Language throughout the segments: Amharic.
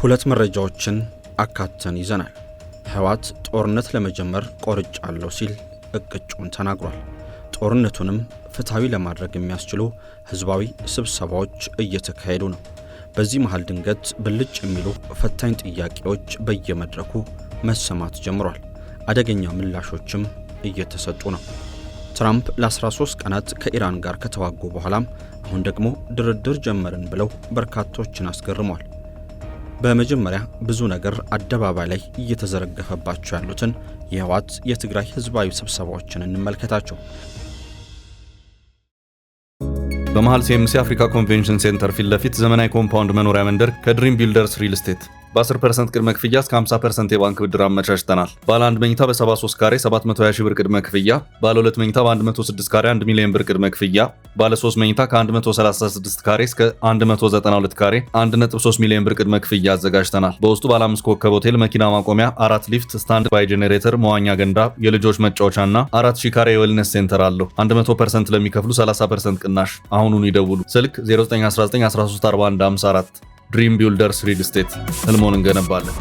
ሁለት መረጃዎችን አካተን ይዘናል። ህወሓት ጦርነት ለመጀመር ቆርጫለሁ ሲል እቅጩን ተናግሯል። ጦርነቱንም ፍትሃዊ ለማድረግ የሚያስችሉ ህዝባዊ ስብሰባዎች እየተካሄዱ ነው። በዚህ መሃል ድንገት ብልጭ የሚሉ ፈታኝ ጥያቄዎች በየመድረኩ መሰማት ጀምሯል። አደገኛ ምላሾችም እየተሰጡ ነው። ትራምፕ ለ13 ቀናት ከኢራን ጋር ከተዋጉ በኋላም አሁን ደግሞ ድርድር ጀመርን ብለው በርካቶችን አስገርመዋል። በመጀመሪያ ብዙ ነገር አደባባይ ላይ እየተዘረገፈባቸው ያሉትን የህወሓት የትግራይ ህዝባዊ ስብሰባዎችን እንመልከታቸው። በመሃል ሲኤምሲ አፍሪካ ኮንቬንሽን ሴንተር ፊት ለፊት ዘመናዊ ኮምፓውንድ መኖሪያ መንደር ከድሪም ቢልደርስ ሪል ስቴት በ10% ቅድመ ክፍያ እስከ 50% የባንክ ብድር አመቻችተናል። ባለ 1 መኝታ በ73 ካሬ 720 ሺህ ብር ቅድመ ክፍያ፣ ባለ 2 መኝታ በ106 ካሬ 1 ሚሊዮን ብር ቅድመ ክፍያ፣ ባለ 3 መኝታ ከ136 ካሬ እስከ 192 ካሬ 1.3 ሚሊዮን ብር ቅድመ ክፍያ አዘጋጅተናል። በውስጡ ባለ 5 ኮከብ ሆቴል፣ መኪና ማቆሚያ፣ 4 ሊፍት፣ ስታንድ ባይ ጄኔሬተር፣ መዋኛ ገንዳ፣ የልጆች መጫወቻና 4000 ካሬ የዌልነስ ሴንተር አለው። 100% ለሚከፍሉ 30% ቅናሽ። አሁኑን ይደውሉ። ስልክ 0919134154 ድሪም ቢልደርስ ሪል ስቴት። ህልሞን እንገነባለን።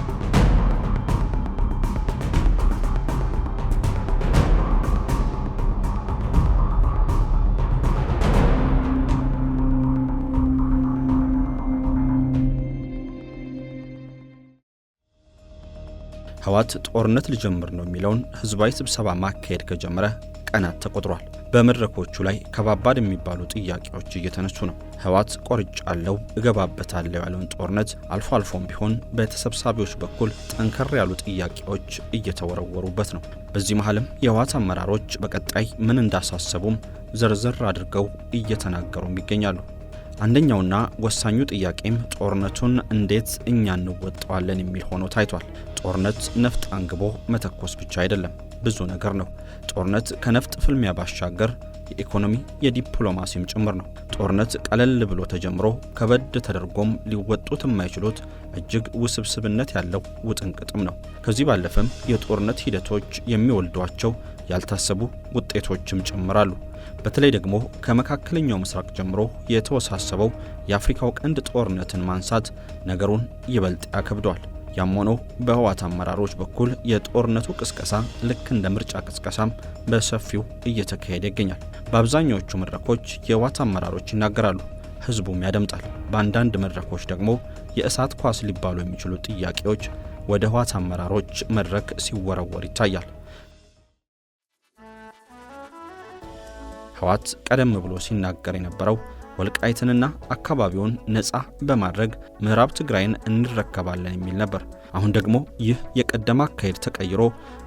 ህወሓት ጦርነት ሊጀምር ነው የሚለውን ህዝባዊ ስብሰባ ማካሄድ ከጀመረ ቀናት ተቆጥሯል። በመድረኮቹ ላይ ከባባድ የሚባሉ ጥያቄዎች እየተነሱ ነው። ህወሓት ቆርጫለሁ እገባበታለሁ ያለውን ጦርነት አልፎ አልፎም ቢሆን በተሰብሳቢዎች በኩል ጠንከር ያሉ ጥያቄዎች እየተወረወሩበት ነው። በዚህ መሃልም የህወሓት አመራሮች በቀጣይ ምን እንዳሳሰቡም ዘርዘር አድርገው እየተናገሩም ይገኛሉ። አንደኛውና ወሳኙ ጥያቄም ጦርነቱን እንዴት እኛ እንወጣዋለን የሚል ሆኖ ታይቷል። ጦርነት ነፍጥ አንግቦ መተኮስ ብቻ አይደለም፣ ብዙ ነገር ነው። ጦርነት ከነፍጥ ፍልሚያ ባሻገር የኢኮኖሚ የዲፕሎማሲም ጭምር ነው። ጦርነት ቀለል ብሎ ተጀምሮ ከበድ ተደርጎም ሊወጡት የማይችሉት እጅግ ውስብስብነት ያለው ውጥንቅጥም ነው። ከዚህ ባለፈም የጦርነት ሂደቶች የሚወልዷቸው ያልታሰቡ ውጤቶችም ጭምራሉ። በተለይ ደግሞ ከመካከለኛው ምስራቅ ጀምሮ የተወሳሰበው የአፍሪካው ቀንድ ጦርነትን ማንሳት ነገሩን ይበልጥ ያከብደዋል። ያም ሆኖ በህወሓት አመራሮች በኩል የጦርነቱ ቅስቀሳ ልክ እንደ ምርጫ ቅስቀሳም በሰፊው እየተካሄደ ይገኛል። በአብዛኛዎቹ መድረኮች የህወሓት አመራሮች ይናገራሉ፣ ህዝቡም ያደምጣል። በአንዳንድ መድረኮች ደግሞ የእሳት ኳስ ሊባሉ የሚችሉ ጥያቄዎች ወደ ህወሓት አመራሮች መድረክ ሲወረወር ይታያል። ህወሓት ቀደም ብሎ ሲናገር የነበረው ወልቃይትንና አካባቢውን ነፃ በማድረግ ምዕራብ ትግራይን እንረከባለን የሚል ነበር። አሁን ደግሞ ይህ የቀደመ አካሄድ ተቀይሮ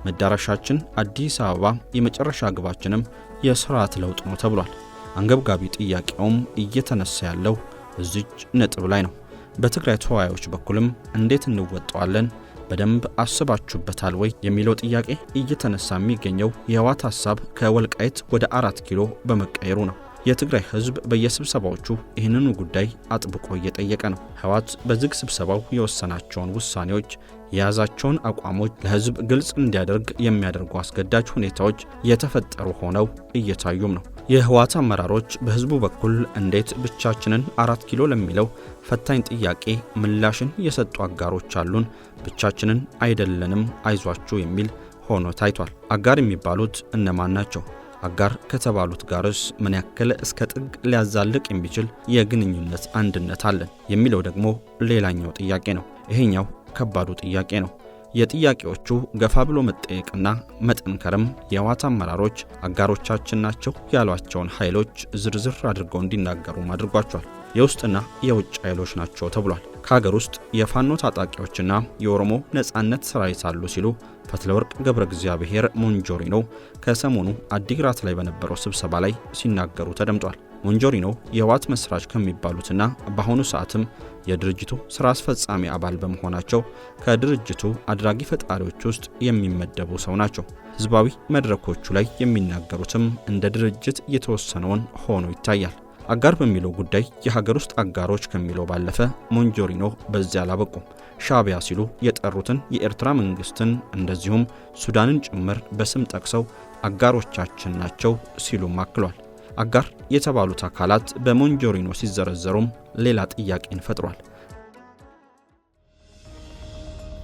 መዳረሻችን አዲስ አበባ፣ የመጨረሻ ግባችንም የስርዓት ለውጥ ነው ተብሏል። አንገብጋቢ ጥያቄውም እየተነሳ ያለው እዚች ነጥብ ላይ ነው። በትግራይ ተወያዮች በኩልም እንዴት እንወጣዋለን፣ በደንብ አስባችሁበታል ወይ የሚለው ጥያቄ እየተነሳ የሚገኘው የህወሓት ሐሳብ ከወልቃይት ወደ 4 ኪሎ በመቀየሩ ነው። የትግራይ ህዝብ በየስብሰባዎቹ ይህንኑ ጉዳይ አጥብቆ እየጠየቀ ነው። ህወሓት በዝግ ስብሰባው የወሰናቸውን ውሳኔዎች፣ የያዛቸውን አቋሞች ለህዝብ ግልጽ እንዲያደርግ የሚያደርጉ አስገዳጅ ሁኔታዎች የተፈጠሩ ሆነው እየታዩም ነው። የህወሓት አመራሮች በህዝቡ በኩል እንዴት ብቻችንን 4 ኪሎ ለሚለው ፈታኝ ጥያቄ ምላሽን የሰጡ አጋሮች አሉን፣ ብቻችንን አይደለንም አይዟችሁ የሚል ሆኖ ታይቷል። አጋር የሚባሉት እነማን ናቸው? አጋር ከተባሉት ጋርስ ምን ያክል እስከ ጥግ ሊያዛልቅ የሚችል የግንኙነት አንድነት አለን የሚለው ደግሞ ሌላኛው ጥያቄ ነው። ይሄኛው ከባዱ ጥያቄ ነው። የጥያቄዎቹ ገፋ ብሎ መጠየቅና መጠንከርም የህወሓት አመራሮች አጋሮቻችን ናቸው ያሏቸውን ኃይሎች ዝርዝር አድርገው እንዲናገሩም አድርጓቸዋል። የውስጥና የውጭ ኃይሎች ናቸው ተብሏል። ከሀገር ውስጥ የፋኖ ታጣቂዎችና የኦሮሞ ነጻነት ሰራዊት አሉ ሲሉ ፈትለወርቅ ገብረ እግዚአብሔር ሞንጆሪኖ ከሰሞኑ አዲግራት ላይ በነበረው ስብሰባ ላይ ሲናገሩ ተደምጧል። ሞንጆሪኖ የህወሓት መስራች ከሚባሉትና በአሁኑ ሰዓትም የድርጅቱ ስራ አስፈጻሚ አባል በመሆናቸው ከድርጅቱ አድራጊ ፈጣሪዎች ውስጥ የሚመደቡ ሰው ናቸው። ህዝባዊ መድረኮቹ ላይ የሚናገሩትም እንደ ድርጅት የተወሰነውን ሆኖ ይታያል። አጋር በሚለው ጉዳይ የሀገር ውስጥ አጋሮች ከሚለው ባለፈ ሞንጆሪኖ በዚያ አላበቁም። ሻዕቢያ ሲሉ የጠሩትን የኤርትራ መንግስትን እንደዚሁም ሱዳንን ጭምር በስም ጠቅሰው አጋሮቻችን ናቸው ሲሉም አክሏል። አጋር የተባሉት አካላት በሞንጆሪኖ ሲዘረዘሩም ሌላ ጥያቄን ፈጥሯል።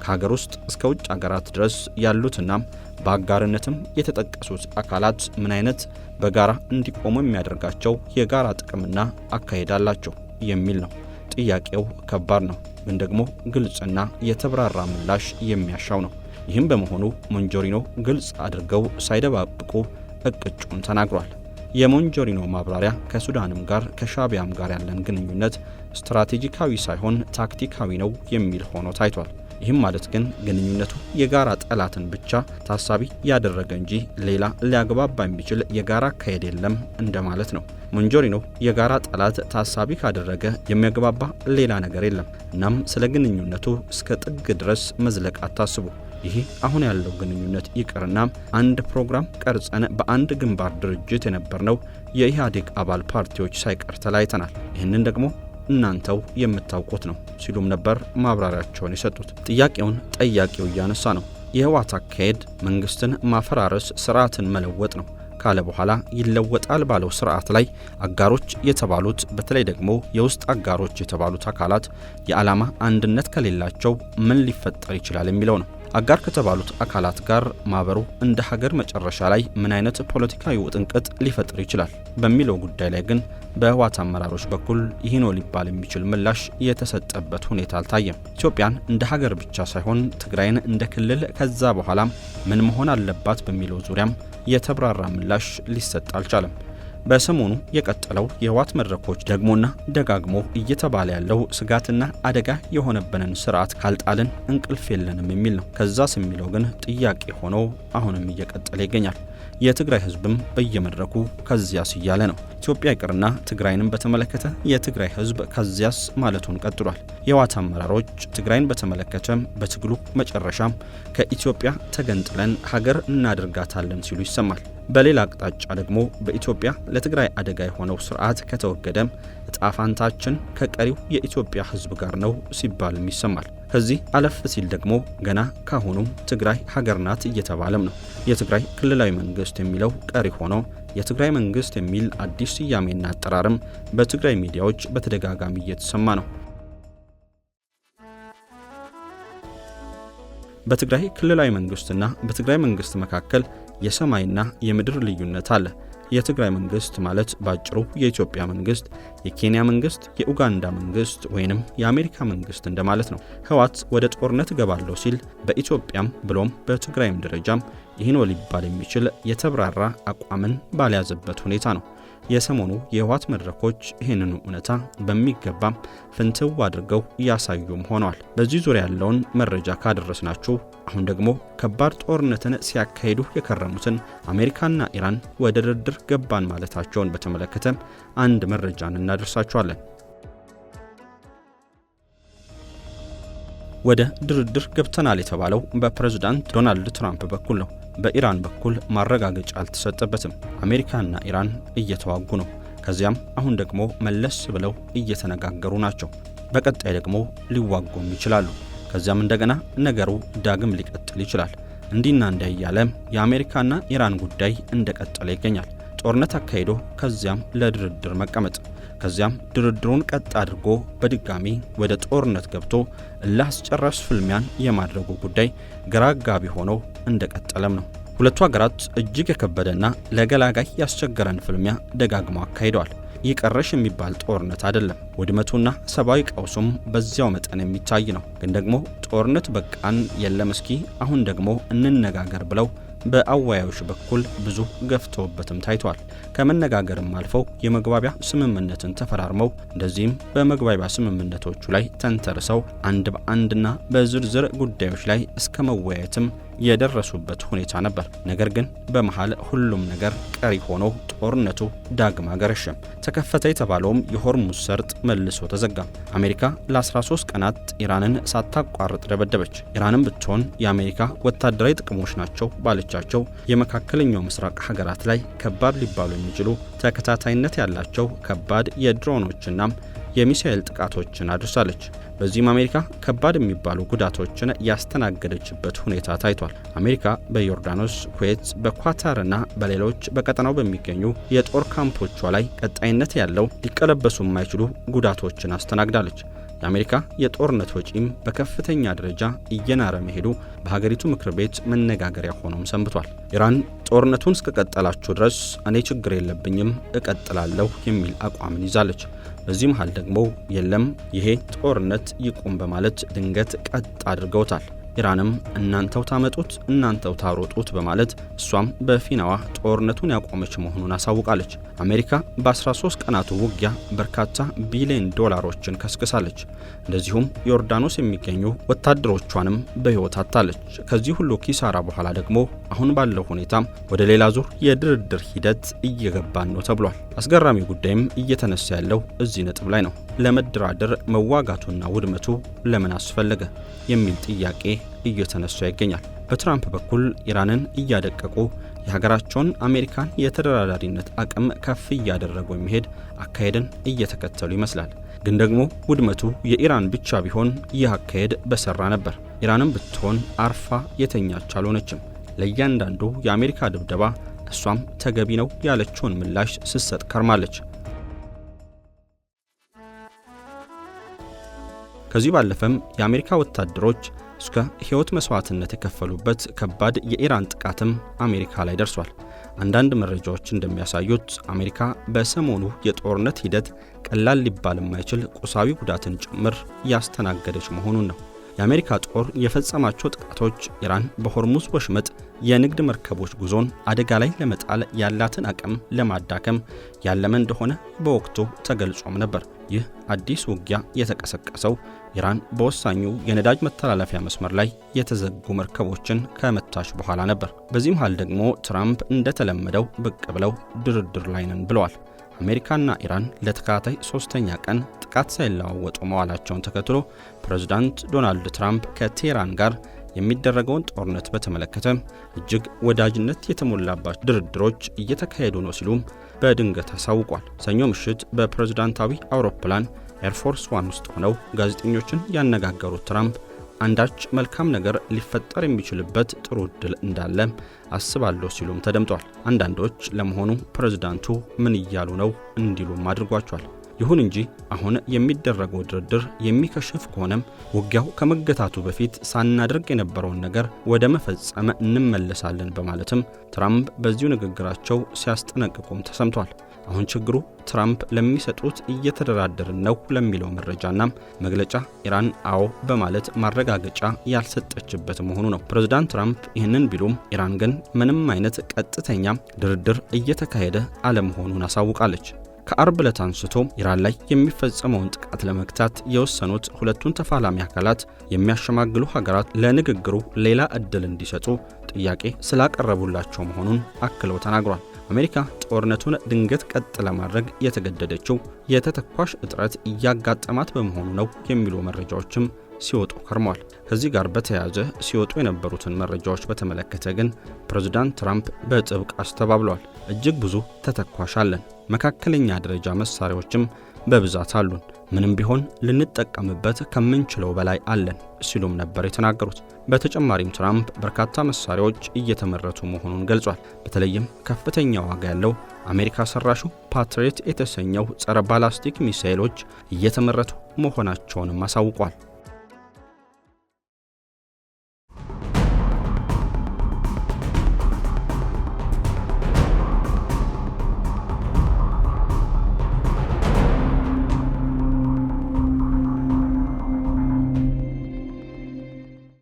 ከሀገር ውስጥ እስከ ውጭ ሀገራት ድረስ ያሉትና በአጋርነትም የተጠቀሱት አካላት ምን አይነት በጋራ እንዲቆሙ የሚያደርጋቸው የጋራ ጥቅምና አካሄድ አላቸው የሚል ነው። ጥያቄው ከባድ ነው፣ ግን ደግሞ ግልጽና የተብራራ ምላሽ የሚያሻው ነው። ይህም በመሆኑ ሞንጆሪኖ ግልጽ አድርገው ሳይደባብቁ እቅጩን ተናግሯል። የሞንጆሪኖ ማብራሪያ ከሱዳንም ጋር ከሻቢያም ጋር ያለን ግንኙነት ስትራቴጂካዊ ሳይሆን ታክቲካዊ ነው የሚል ሆኖ ታይቷል። ይህም ማለት ግን ግንኙነቱ የጋራ ጠላትን ብቻ ታሳቢ ያደረገ እንጂ ሌላ ሊያግባባ የሚችል የጋራ አካሄድ የለም እንደማለት ነው። ሞንጆሪኖ የጋራ ጠላት ታሳቢ ካደረገ የሚያግባባ ሌላ ነገር የለም። እናም ስለ ግንኙነቱ እስከ ጥግ ድረስ መዝለቅ አታስቡ። ይህ አሁን ያለው ግንኙነት ይቅርና አንድ ፕሮግራም ቀርጸን በአንድ ግንባር ድርጅት የነበርነው የኢህአዴግ አባል ፓርቲዎች ሳይቀር ተለያይተናል። ይህንን ደግሞ እናንተው የምታውቁት ነው ሲሉም ነበር ማብራሪያቸውን የሰጡት። ጥያቄውን ጠያቂው እያነሳ ነው። የህወሓት አካሄድ መንግስትን ማፈራረስ፣ ስርዓትን መለወጥ ነው ካለ በኋላ ይለወጣል ባለው ስርዓት ላይ አጋሮች የተባሉት በተለይ ደግሞ የውስጥ አጋሮች የተባሉት አካላት የዓላማ አንድነት ከሌላቸው ምን ሊፈጠር ይችላል የሚለው ነው። አጋር ከተባሉት አካላት ጋር ማበሩ እንደ ሀገር መጨረሻ ላይ ምን አይነት ፖለቲካዊ ውጥንቅጥ ሊፈጥር ይችላል በሚለው ጉዳይ ላይ ግን በህወሓት አመራሮች በኩል ይህ ነው ሊባል የሚችል ምላሽ የተሰጠበት ሁኔታ አልታየም። ኢትዮጵያን እንደ ሀገር ብቻ ሳይሆን ትግራይን እንደ ክልል ከዛ በኋላም ምን መሆን አለባት በሚለው ዙሪያም የተብራራ ምላሽ ሊሰጥ አልቻለም። በሰሞኑ የቀጠለው የህወሓት መድረኮች ደግሞና ደጋግሞ እየተባለ ያለው ስጋትና አደጋ የሆነበንን ስርዓት ካልጣልን እንቅልፍ የለንም የሚል ነው። ከዛስ የሚለው ግን ጥያቄ ሆኖ አሁንም እየቀጠለ ይገኛል። የትግራይ ህዝብም በየመድረኩ ከዚያስ እያለ ነው። ኢትዮጵያ ይቅርና ትግራይንም በተመለከተ የትግራይ ህዝብ ከዚያስ ማለቱን ቀጥሏል። የህወሓት አመራሮች ትግራይን በተመለከተም በትግሉ መጨረሻም ከኢትዮጵያ ተገንጥለን ሀገር እናደርጋታለን ሲሉ ይሰማል። በሌላ አቅጣጫ ደግሞ በኢትዮጵያ ለትግራይ አደጋ የሆነው ስርዓት ከተወገደም እጣፋንታችን ከቀሪው የኢትዮጵያ ህዝብ ጋር ነው ሲባልም ይሰማል። ከዚህ አለፍ ሲል ደግሞ ገና ካሁኑ ትግራይ ሀገር ናት እየተባለም ነው። የትግራይ ክልላዊ መንግስት የሚለው ቀሪ ሆኖ የትግራይ መንግስት የሚል አዲስ ስያሜና አጠራርም በትግራይ ሚዲያዎች በተደጋጋሚ እየተሰማ ነው። በትግራይ ክልላዊ መንግስትና በትግራይ መንግስት መካከል የሰማይና የምድር ልዩነት አለ። የትግራይ መንግስት ማለት ባጭሩ የኢትዮጵያ መንግስት፣ የኬንያ መንግስት፣ የኡጋንዳ መንግስት ወይንም የአሜሪካ መንግስት እንደማለት ነው። ህወሓት ወደ ጦርነት ገባለው ሲል በኢትዮጵያም ብሎም በትግራይም ደረጃም ይህን ሊባል የሚችል የተብራራ አቋምን ባልያዘበት ሁኔታ ነው። የሰሞኑ የህወሓት መድረኮች ይህንን እውነታ በሚገባም ፍንትው አድርገው ያሳዩም ሆነዋል። በዚህ ዙሪያ ያለውን መረጃ ካደረስናችሁ አሁን ደግሞ ከባድ ጦርነትን ሲያካሂዱ የከረሙትን አሜሪካና ኢራን ወደ ድርድር ገባን ማለታቸውን በተመለከተ አንድ መረጃን እናደርሳችኋለን። ወደ ድርድር ገብተናል የተባለው በፕሬዝዳንት ዶናልድ ትራምፕ በኩል ነው። በኢራን በኩል ማረጋገጫ አልተሰጠበትም። አሜሪካና ኢራን እየተዋጉ ነው። ከዚያም አሁን ደግሞ መለስ ብለው እየተነጋገሩ ናቸው። በቀጣይ ደግሞ ሊዋጉም ይችላሉ። ከዚያም እንደገና ነገሩ ዳግም ሊቀጥል ይችላል። እንዲና እንዳያለም የአሜሪካና ኢራን ጉዳይ እንደቀጠለ ይገኛል። ጦርነት አካሂዶ ከዚያም ለድርድር መቀመጥ፣ ከዚያም ድርድሩን ቀጥ አድርጎ በድጋሚ ወደ ጦርነት ገብቶ ለአስጨራሽ ፍልሚያን የማድረጉ ጉዳይ ግራ አጋቢ ሆኖ እንደቀጠለም ነው። ሁለቱ ሀገራት እጅግ የከበደና ለገላጋይ ያስቸገረን ፍልሚያ ደጋግመው አካሂደዋል። ይቀረሽ የሚባል ጦርነት አይደለም። ውድመቱና ሰብአዊ ቀውሱም በዚያው መጠን የሚታይ ነው። ግን ደግሞ ጦርነት በቃን የለም እስኪ አሁን ደግሞ እንነጋገር ብለው በአወያዮች በኩል ብዙ ገፍተውበትም ታይቷል። ከመነጋገርም አልፈው የመግባቢያ ስምምነትን ተፈራርመው እንደዚህም በመግባቢያ ስምምነቶቹ ላይ ተንተርሰው አንድ በአንድና በዝርዝር ጉዳዮች ላይ እስከ መወያየትም የደረሱበት ሁኔታ ነበር። ነገር ግን በመሃል ሁሉም ነገር ቀሪ ሆኖ ጦርነቱ ዳግም አገረሸም። ተከፈተ የተባለውም የሆርሙዝ ሰርጥ መልሶ ተዘጋ። አሜሪካ ለ13 ቀናት ኢራንን ሳታቋርጥ ደበደበች። ኢራንም ብትሆን የአሜሪካ ወታደራዊ ጥቅሞች ናቸው ባለቻቸው የመካከለኛው ምስራቅ ሀገራት ላይ ከባድ ሊባሉ የሚችሉ ተከታታይነት ያላቸው ከባድ የድሮኖችና የሚሳኤል ጥቃቶችን አድርሳለች። በዚህም አሜሪካ ከባድ የሚባሉ ጉዳቶችን ያስተናገደችበት ሁኔታ ታይቷል። አሜሪካ በዮርዳኖስ፣ ኩዌት፣ በኳታርና በሌሎች በቀጠናው በሚገኙ የጦር ካምፖቿ ላይ ቀጣይነት ያለው ሊቀለበሱ የማይችሉ ጉዳቶችን አስተናግዳለች። የአሜሪካ የጦርነት ወጪም በከፍተኛ ደረጃ እየናረ መሄዱ በሀገሪቱ ምክር ቤት መነጋገሪያ ሆኖም ሰንብቷል። ኢራን ጦርነቱን እስከቀጠላችሁ ድረስ እኔ ችግር የለብኝም እቀጥላለሁ የሚል አቋምን ይዛለች። በዚህ መሃል ደግሞ የለም ይሄ ጦርነት ይቁም በማለት ድንገት ቀጥ አድርገውታል። ኢራንም እናንተው ታመጡት እናንተው ታሮጡት በማለት እሷም በፊናዋ ጦርነቱን ያቆመች መሆኑን አሳውቃለች። አሜሪካ በ13 ቀናቱ ውጊያ በርካታ ቢሊዮን ዶላሮችን ከስክሳለች። እንደዚሁም ዮርዳኖስ የሚገኙ ወታደሮቿንም በሕይወት አጥታለች። ከዚህ ሁሉ ኪሳራ በኋላ ደግሞ አሁን ባለው ሁኔታ ወደ ሌላ ዙር የድርድር ሂደት እየገባን ነው ተብሏል። አስገራሚ ጉዳይም እየተነሳ ያለው እዚህ ነጥብ ላይ ነው። ለመደራደር መዋጋቱና ውድመቱ ለምን አስፈለገ የሚል ጥያቄ እየተነሳ ይገኛል። በትራምፕ በኩል ኢራንን እያደቀቁ የሀገራቸውን አሜሪካን የተደራዳሪነት አቅም ከፍ እያደረጉ የሚሄድ አካሄድን እየተከተሉ ይመስላል። ግን ደግሞ ውድመቱ የኢራን ብቻ ቢሆን ይህ አካሄድ በሰራ ነበር። ኢራንም ብትሆን አርፋ የተኛች አልሆነችም። ለእያንዳንዱ የአሜሪካ ድብደባ እሷም ተገቢ ነው ያለችውን ምላሽ ስትሰጥ ከርማለች። ከዚህ ባለፈም የአሜሪካ ወታደሮች እስከ ሕይወት መስዋዕትነት የከፈሉበት ከባድ የኢራን ጥቃትም አሜሪካ ላይ ደርሷል። አንዳንድ መረጃዎች እንደሚያሳዩት አሜሪካ በሰሞኑ የጦርነት ሂደት ቀላል ሊባል የማይችል ቁሳዊ ጉዳትን ጭምር ያስተናገደች መሆኑን ነው። የአሜሪካ ጦር የፈጸማቸው ጥቃቶች ኢራን በሆርሙዝ ወሽመጥ የንግድ መርከቦች ጉዞን አደጋ ላይ ለመጣል ያላትን አቅም ለማዳከም ያለመ እንደሆነ በወቅቱ ተገልጾም ነበር። ይህ አዲስ ውጊያ የተቀሰቀሰው ኢራን በወሳኙ የነዳጅ መተላለፊያ መስመር ላይ የተዘጉ መርከቦችን ከመታች በኋላ ነበር። በዚህ መሃል ደግሞ ትራምፕ እንደተለመደው ብቅ ብለው ድርድር ላይ ነን ብለዋል። አሜሪካና ኢራን ለተከታታይ 3ኛ ቀን ጥቃት ሳይለዋወጡ መዋላቸውን ተከትሎ ፕሬዝዳንት ዶናልድ ትራምፕ ከቴህራን ጋር የሚደረገውን ጦርነት በተመለከተ እጅግ ወዳጅነት የተሞላባቸው ድርድሮች እየተካሄዱ ነው ሲሉም በድንገት አሳውቋል። ሰኞ ምሽት በፕሬዝዳንታዊ አውሮፕላን ኤርፎርስ ዋን ውስጥ ሆነው ጋዜጠኞችን ያነጋገሩት ትራምፕ አንዳች መልካም ነገር ሊፈጠር የሚችልበት ጥሩ ዕድል እንዳለ አስባለሁ ሲሉም ተደምጧል። አንዳንዶች ለመሆኑ ፕሬዝዳንቱ ምን እያሉ ነው እንዲሉም አድርጓቸዋል። ይሁን እንጂ አሁን የሚደረገው ድርድር የሚከሽፍ ከሆነም ውጊያው ከመገታቱ በፊት ሳናደርግ የነበረውን ነገር ወደ መፈጸም እንመለሳለን በማለትም ትራምፕ በዚሁ ንግግራቸው ሲያስጠነቅቁም ተሰምቷል። አሁን ችግሩ ትራምፕ ለሚሰጡት እየተደራደርን ነው ለሚለው መረጃና መግለጫ ኢራን አዎ በማለት ማረጋገጫ ያልሰጠችበት መሆኑ ነው። ፕሬዝዳንት ትራምፕ ይህንን ቢሉም ኢራን ግን ምንም አይነት ቀጥተኛ ድርድር እየተካሄደ አለመሆኑን አሳውቃለች። ከአርብ ዕለት አንስቶ ኢራን ላይ የሚፈጸመውን ጥቃት ለመግታት የወሰኑት ሁለቱን ተፋላሚ አካላት የሚያሸማግሉ ሀገራት ለንግግሩ ሌላ ዕድል እንዲሰጡ ጥያቄ ስላቀረቡላቸው መሆኑን አክለው ተናግሯል። አሜሪካ ጦርነቱን ድንገት ቀጥ ለማድረግ የተገደደችው የተተኳሽ እጥረት እያጋጠማት በመሆኑ ነው የሚሉ መረጃዎችም ሲወጡ ከርመዋል። ከዚህ ጋር በተያያዘ ሲወጡ የነበሩትን መረጃዎች በተመለከተ ግን ፕሬዝዳንት ትራምፕ በጥብቅ አስተባብለዋል። እጅግ ብዙ ተተኳሽ አለን፣ መካከለኛ ደረጃ መሳሪያዎችም በብዛት አሉን፣ ምንም ቢሆን ልንጠቀምበት ከምንችለው በላይ አለን ሲሉም ነበር የተናገሩት። በተጨማሪም ትራምፕ በርካታ መሳሪያዎች እየተመረቱ መሆኑን ገልጿል። በተለይም ከፍተኛ ዋጋ ያለው አሜሪካ ሰራሹ ፓትሪዮት የተሰኘው ጸረ ባላስቲክ ሚሳኤሎች እየተመረቱ መሆናቸውንም አሳውቋል።